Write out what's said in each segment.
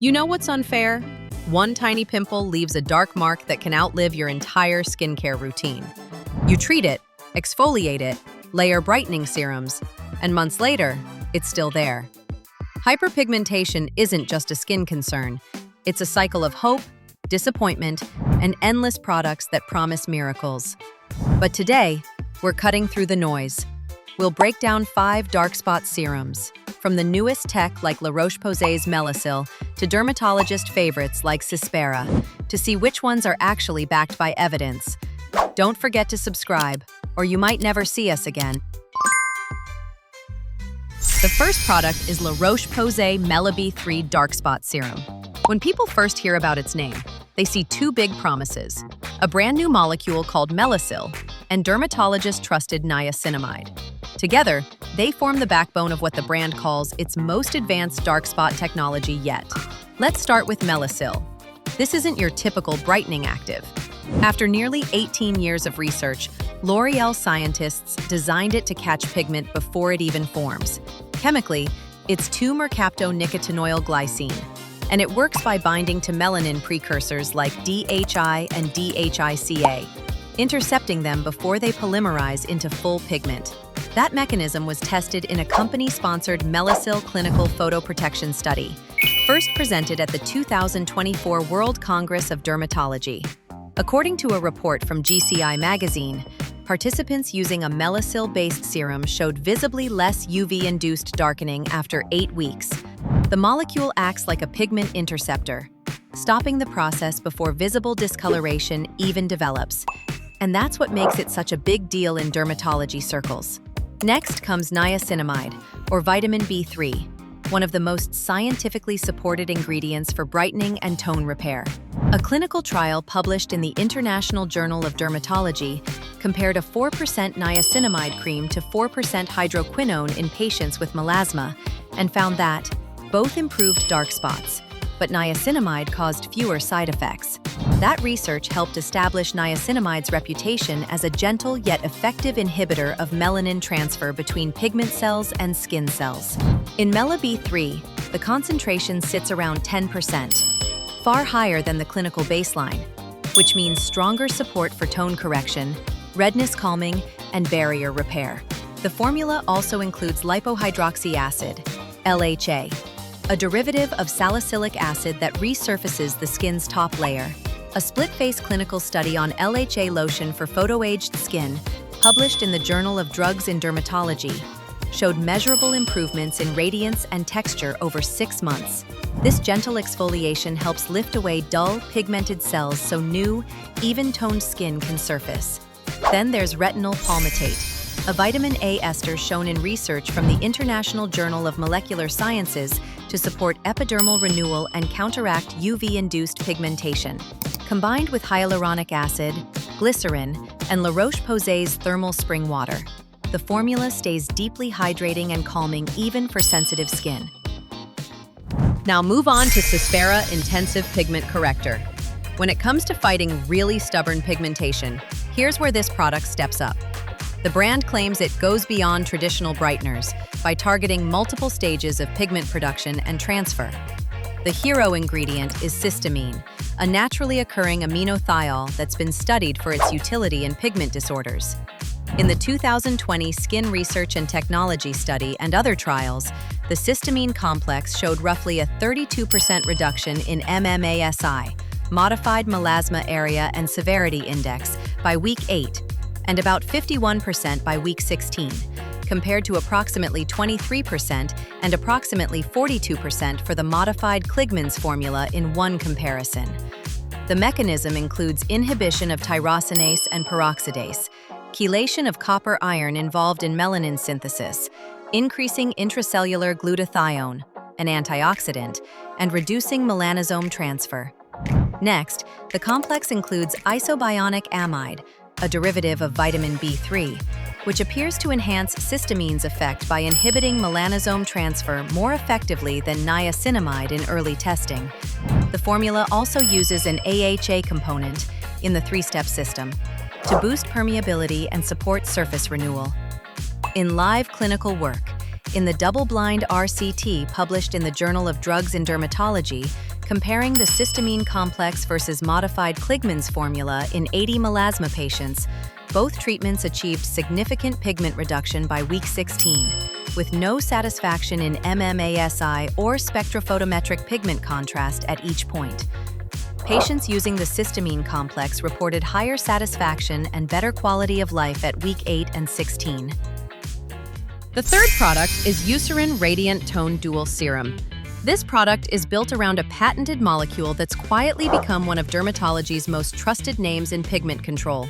You know what's unfair? One tiny pimple leaves a dark mark that can outlive your entire skincare routine. You treat it, exfoliate it, layer brightening serums, and months later, it's still there. Hyperpigmentation isn't just a skin concern. It's a cycle of hope, disappointment, and endless products that promise miracles. But today, we're cutting through the noise. We'll break down 5 dark spot serums, from the newest tech like La Roche-Posay's Melasyl to dermatologist favorites like Cispera, to see which ones are actually backed by evidence. Don't forget to subscribe, or you might never see us again. The first product is La Roche-Posay MelaB3 Dark Spot Serum. When people first hear about its name, they see 2 big promises: a brand new molecule called Melasyl and dermatologist-trusted niacinamide. Together, they form the backbone of what the brand calls its most advanced dark spot technology yet. Let's start with Melasyl. This isn't your typical brightening active. After nearly 18 years of research, L'Oreal scientists designed it to catch pigment before it even forms. Chemically, it's 2-mercaptonicotinyl glycine, and it works by binding to melanin precursors like DHI and DHICA, intercepting them before they polymerize into full pigment. That mechanism was tested in a company-sponsored Melasyl clinical photoprotection study, first presented at the 2024 World Congress of Dermatology. According to a report from GCI magazine, participants using a Melasyl-based serum showed visibly less UV-induced darkening after 8 weeks. The molecule acts like a pigment interceptor, stopping the process before visible discoloration even develops. And that's what makes it such a big deal in dermatology circles. Next comes niacinamide, or vitamin B3, one of the most scientifically supported ingredients for brightening and tone repair. A clinical trial published in the International Journal of Dermatology compared a 4% niacinamide cream to 4% hydroquinone in patients with melasma and found that both improved dark spots, but niacinamide caused fewer side effects. That research helped establish niacinamide's reputation as a gentle yet effective inhibitor of melanin transfer between pigment cells and skin cells. In MelaB3, the concentration sits around 10%, far higher than the clinical baseline, which means stronger support for tone correction, redness calming, and barrier repair. The formula also includes lipohydroxy acid, LHA, a derivative of salicylic acid that resurfaces the skin's top layer. A split-face clinical study on LHA lotion for photoaged skin, published in the Journal of Drugs in Dermatology, showed measurable improvements in radiance and texture over 6 months. This gentle exfoliation helps lift away dull, pigmented cells so new, even-toned skin can surface. Then there's retinol palmitate, a vitamin A ester shown in research from the International Journal of Molecular Sciences to support epidermal renewal and counteract UV-induced pigmentation. Combined with hyaluronic acid, glycerin, and La Roche-Posay's thermal spring water, the formula stays deeply hydrating and calming even for sensitive skin. Now move on to Cispera Intensive Pigment Corrector. When it comes to fighting really stubborn pigmentation, here's where this product steps up. The brand claims it goes beyond traditional brighteners by targeting multiple stages of pigment production and transfer. The hero ingredient is cysteamine, a naturally occurring aminothiol that's been studied for its utility in pigment disorders. In the 2020 Skin Research and Technology study and other trials, the cysteamine complex showed roughly a 32% reduction in MMASI, Modified Melasma Area and Severity Index, by week 8, and about 51% by week 16, compared to approximately 23% and approximately 42% for the modified Kligman's formula in one comparison. The mechanism includes inhibition of tyrosinase and peroxidase, chelation of copper iron involved in melanin synthesis, increasing intracellular glutathione, an antioxidant, and reducing melanosome transfer. Next, the complex includes isobionic amide, a derivative of vitamin B3, which appears to enhance cystamine's effect by inhibiting melanosome transfer more effectively than niacinamide in early testing. The formula also uses an AHA component in the 3-step system to boost permeability and support surface renewal. In live clinical work, in the double-blind RCT published in the Journal of Drugs in Dermatology, Comparing the cysteamine complex versus modified Kligman's formula in 80 melasma patients, both treatments achieved significant pigment reduction by week 16, with no satisfaction in MMASI or spectrophotometric pigment contrast at each point. Patients using the cysteamine complex reported higher satisfaction and better quality of life at week 8 and 16. The third product is Eucerin Radiant Tone Dual Serum. This product is built around a patented molecule that's quietly become one of dermatology's most trusted names in pigment control.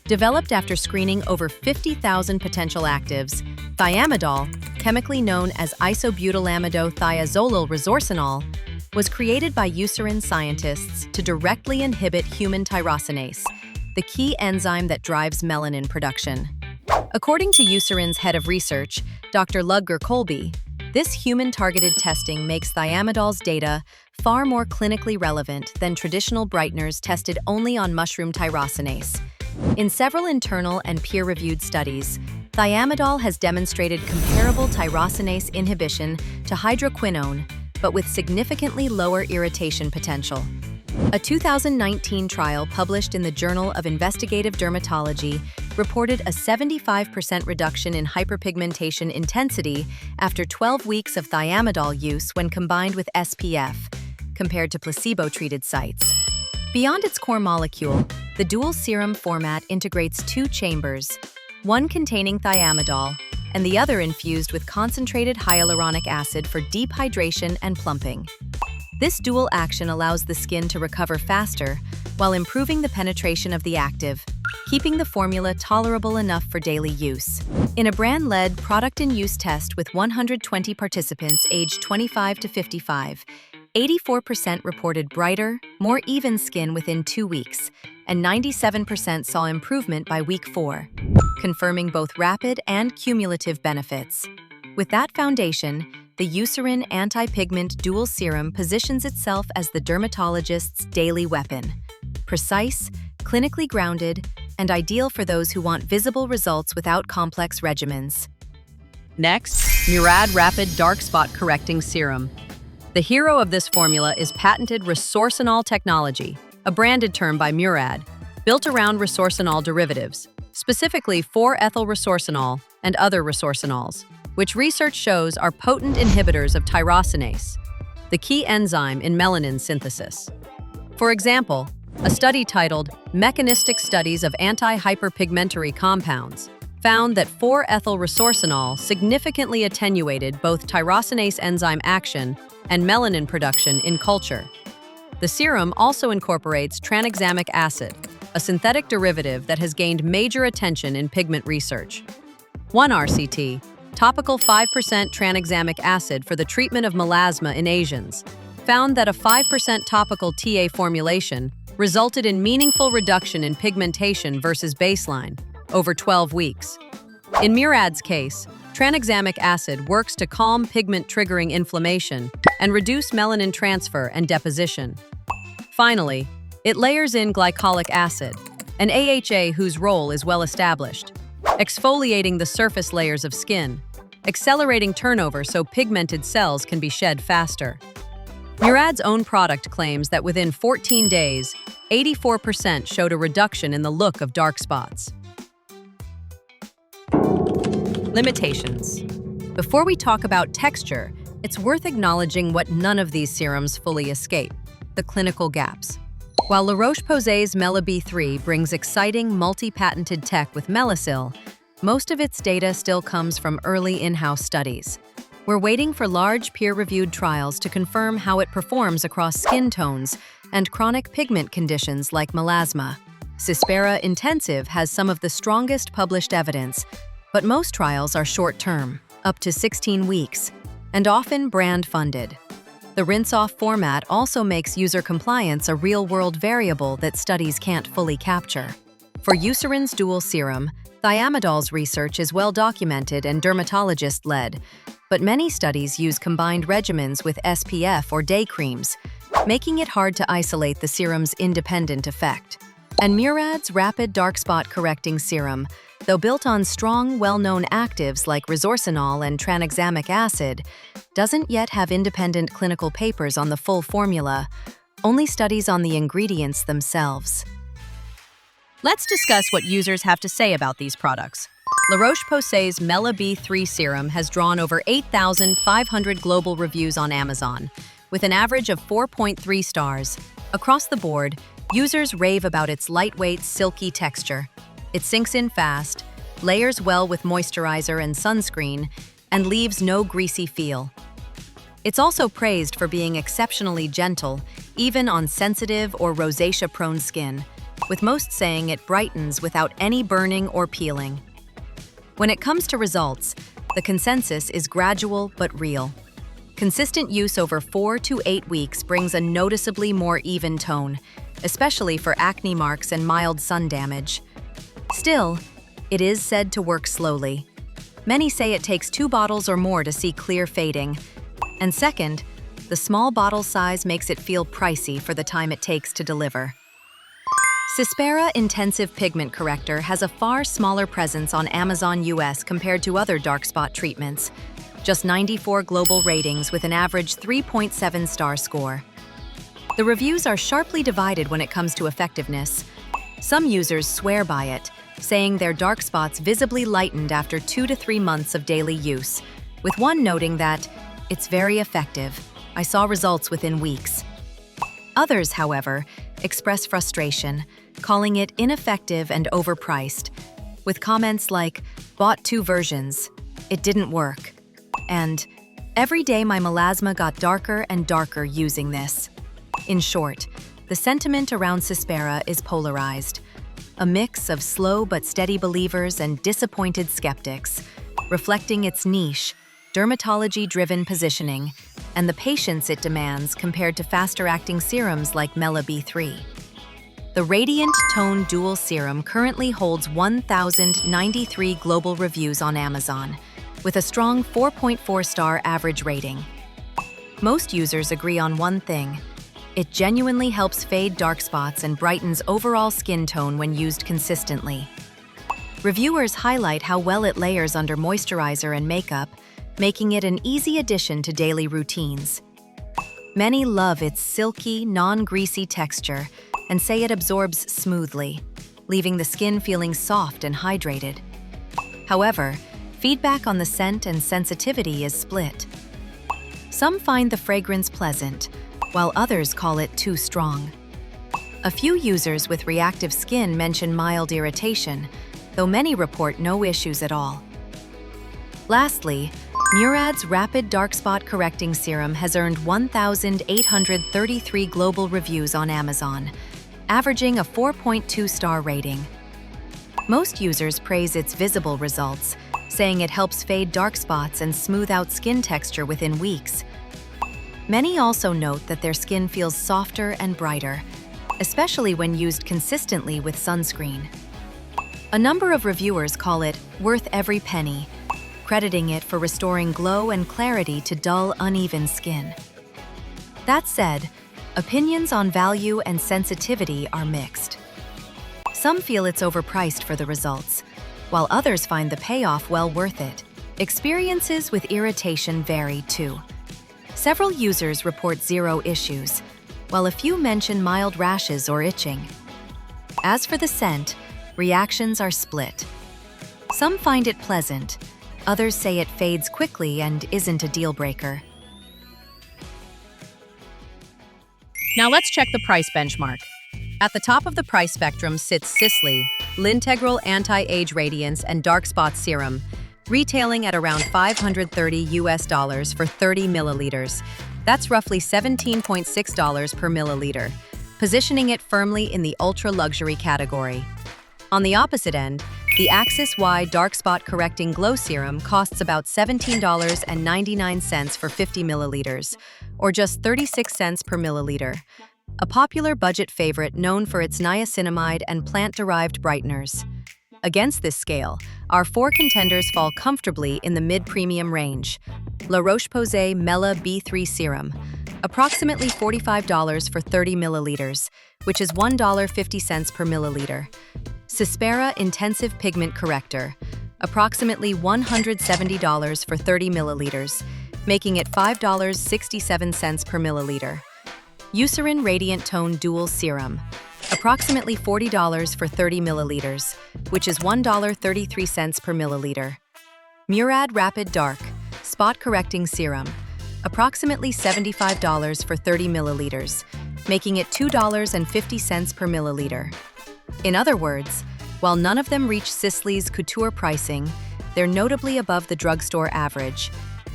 Developed after screening over 50,000 potential actives, thiamidol, chemically known as isobutylamido-thiazolil resorcinol, was created by Eucerin scientists to directly inhibit human tyrosinase, the key enzyme that drives melanin production. According to Eucerin's head of research, Dr. Ludger Kolbe, this human-targeted testing makes thiamidol's data far more clinically relevant than traditional brighteners tested only on mushroom tyrosinase. In several internal and peer-reviewed studies, thiamidol has demonstrated comparable tyrosinase inhibition to hydroquinone, but with significantly lower irritation potential. A 2019 trial published in the Journal of Investigative Dermatology reported a 75% reduction in hyperpigmentation intensity after 12 weeks of thiamidol use when combined with SPF, compared to placebo-treated sites. Beyond its core molecule, the dual serum format integrates two chambers, one containing thiamidol and the other infused with concentrated hyaluronic acid for deep hydration and plumping. This dual action allows the skin to recover faster while improving the penetration of the active, keeping the formula tolerable enough for daily use. In a brand-led product-in-use test with 120 participants aged 25 to 55, 84% reported brighter, more even skin within 2 weeks, and 97% saw improvement by week 4, confirming both rapid and cumulative benefits. With that foundation, the Eucerin Anti-Pigment Dual Serum positions itself as the dermatologist's daily weapon. Precise, clinically grounded, and ideal for those who want visible results without complex regimens. Next, Murad Rapid Dark Spot Correcting Serum. The hero of this formula is patented resorcinol technology, a branded term by Murad, built around resorcinol derivatives, specifically 4-ethylresorcinol and other resorcinols, which research shows are potent inhibitors of tyrosinase, the key enzyme in melanin synthesis. For example, a study titled Mechanistic Studies of Anti-Hyperpigmentary Compounds found that 4-ethylresorcinol significantly attenuated both tyrosinase enzyme action and melanin production in culture. The serum also incorporates tranexamic acid, a synthetic derivative that has gained major attention in pigment research. One RCT, topical 5% tranexamic acid for the treatment of melasma in Asians, found that a 5% topical TA formulation resulted in meaningful reduction in pigmentation versus baseline over 12 weeks. In Murad's case, tranexamic acid works to calm pigment-triggering inflammation and reduce melanin transfer and deposition. Finally, it layers in glycolic acid, an AHA whose role is well established, exfoliating the surface layers of skin, accelerating turnover so pigmented cells can be shed faster. Murad's own product claims that within 14 days, 84% showed a reduction in the look of dark spots. Limitations. Before we talk about texture, it's worth acknowledging what none of these serums fully escape: the clinical gaps. While La Roche-Posay's MELA-B3 brings exciting multi-patented tech with Melasyl, most of its data still comes from early in-house studies. We're waiting for large peer-reviewed trials to confirm how it performs across skin tones and chronic pigment conditions like melasma. Cispera Intensive has some of the strongest published evidence, but most trials are short-term, up to 16 weeks, and often brand-funded. The rinse-off format also makes user compliance a real-world variable that studies can't fully capture. For Eucerin's dual serum, thiamidol's research is well-documented and dermatologist-led, but many studies use combined regimens with SPF or day creams, making it hard to isolate the serum's independent effect. And Murad's Rapid Dark Spot Correcting Serum, though built on strong, well-known actives like resorcinol and tranexamic acid, doesn't yet have independent clinical papers on the full formula, only studies on the ingredients themselves. Let's discuss what users have to say about these products. La Roche-Posay's Mela B3 serum has drawn over 8,500 global reviews on Amazon, with an average of 4.3 stars. Across the board, users rave about its lightweight, silky texture. It sinks in fast, layers well with moisturizer and sunscreen, and leaves no greasy feel. It's also praised for being exceptionally gentle, even on sensitive or rosacea-prone skin, with most saying it brightens without any burning or peeling. When it comes to results, the consensus is gradual but real. Consistent use over 4 to 8 weeks brings a noticeably more even tone, especially for acne marks and mild sun damage. Still, it is said to work slowly. Many say it takes 2 bottles or more to see clear fading. And second, the small bottle size makes it feel pricey for the time it takes to deliver. Cispera Intensive Pigment Corrector has a far smaller presence on Amazon US compared to other dark spot treatments. Just 94 global ratings with an average 3.7 star score. The reviews are sharply divided when it comes to effectiveness. Some users swear by it, saying their dark spots visibly lightened after 2 to 3 months of daily use, with one noting that, "It's very effective. I saw results within weeks." Others, however, express frustration, calling it ineffective and overpriced, with comments like, "Bought 2 versions. It didn't work." And, "Every day my melasma got darker and darker using this." In short, the sentiment around Cispera is polarized, a mix of slow but steady believers and disappointed skeptics, reflecting its niche, dermatology-driven positioning, and the patience it demands compared to faster-acting serums like Mela B3. The Radiant Tone Dual Serum currently holds 1,093 global reviews on Amazon, with a strong 4.4-star average rating. Most users agree on one thing: it genuinely helps fade dark spots and brightens overall skin tone when used consistently. Reviewers highlight how well it layers under moisturizer and makeup, making it an easy addition to daily routines. Many love its silky, non-greasy texture and say it absorbs smoothly, leaving the skin feeling soft and hydrated. However, feedback on the scent and sensitivity is split. Some find the fragrance pleasant, while others call it too strong. A few users with reactive skin mention mild irritation, though many report no issues at all. Lastly, Murad's Rapid Dark Spot Correcting Serum has earned 1,833 global reviews on Amazon, averaging a 4.2-star rating. Most users praise its visible results, saying it helps fade dark spots and smooth out skin texture within weeks. Many also note that their skin feels softer and brighter, especially when used consistently with sunscreen. A number of reviewers call it worth every penny, crediting it for restoring glow and clarity to dull, uneven skin. That said, opinions on value and sensitivity are mixed. Some feel it's overpriced for the results, while others find the payoff well worth it. Experiences with irritation vary too. Several users report 0 issues, while a few mention mild rashes or itching. As for the scent, reactions are split. Some find it pleasant, others say it fades quickly and isn't a deal breaker. Now let's check the price benchmark. At the top of the price spectrum sits Sisley, L'Integral Anti-Age Radiance and Dark Spot Serum, retailing at around $530 for 30 milliliters. That's roughly $17.6 per milliliter, positioning it firmly in the ultra-luxury category. On the opposite end, the Axis Y Dark Spot Correcting Glow Serum costs about $17.99 for 50 milliliters, or just 36 cents per milliliter, a popular budget favorite known for its niacinamide and plant-derived brighteners. Against this scale, our 4 contenders fall comfortably in the mid-premium range. La Roche-Posay Mela B3 Serum, approximately $45 for 30 milliliters, which is $1.50 per milliliter. Cispera Intensive Pigment Corrector, approximately $170 for 30 milliliters, making it $5.67 per milliliter. Eucerin Radiant Tone Dual Serum, approximately $40 for 30 milliliters, which is $1.33 per milliliter. Murad Rapid Dark Spot Correcting Serum, approximately $75 for 30 milliliters, making it $2.50 per milliliter. In other words, while none of them reach Sisley's couture pricing, they're notably above the drugstore average,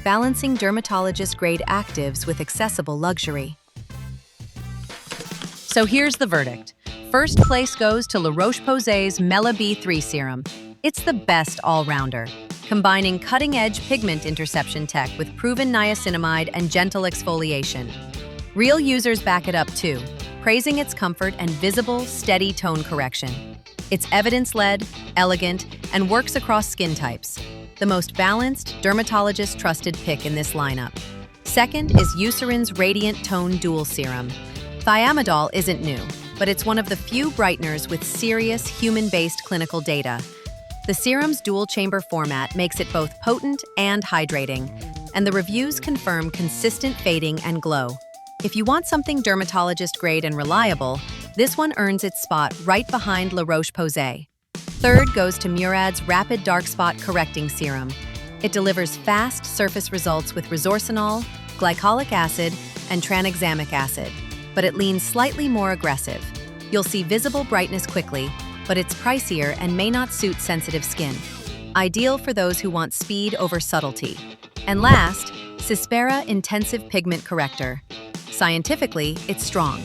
balancing dermatologist-grade actives with accessible luxury. So here's the verdict. First place goes to La Roche-Posay's Mela B3 Serum. It's the best all-rounder, combining cutting-edge pigment interception tech with proven niacinamide and gentle exfoliation. Real users back it up too, praising its comfort and visible, steady tone correction. It's evidence-led, elegant, and works across skin types. The most balanced, dermatologist-trusted pick in this lineup. Second is Eucerin's Radiant Tone Dual Serum. Thiamidol isn't new, but it's one of the few brighteners with serious, human-based clinical data. The serum's dual-chamber format makes it both potent and hydrating, and the reviews confirm consistent fading and glow. If you want something dermatologist-grade and reliable, this one earns its spot right behind La Roche-Posay. Third goes to Murad's Rapid Dark Spot Correcting Serum. It delivers fast surface results with resorcinol, glycolic acid, and tranexamic acid, but it leans slightly more aggressive. You'll see visible brightness quickly, but it's pricier and may not suit sensitive skin. Ideal for those who want speed over subtlety. And last, Cispera Intensive Pigment Corrector. Scientifically, it's strong.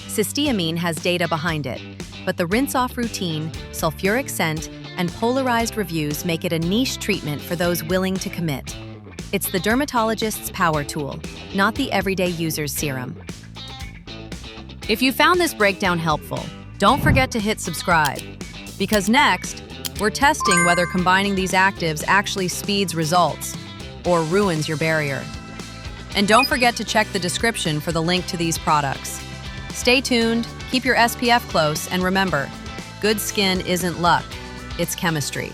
Cysteamine has data behind it, but the rinse-off routine, sulfuric scent, and polarized reviews make it a niche treatment for those willing to commit. It's the dermatologist's power tool, not the everyday user's serum. If you found this breakdown helpful, don't forget to hit subscribe, because next, we're testing whether combining these actives actually speeds results or ruins your barrier. And don't forget to check the description for the link to these products. Stay tuned, keep your SPF close, and remember, good skin isn't luck, it's chemistry.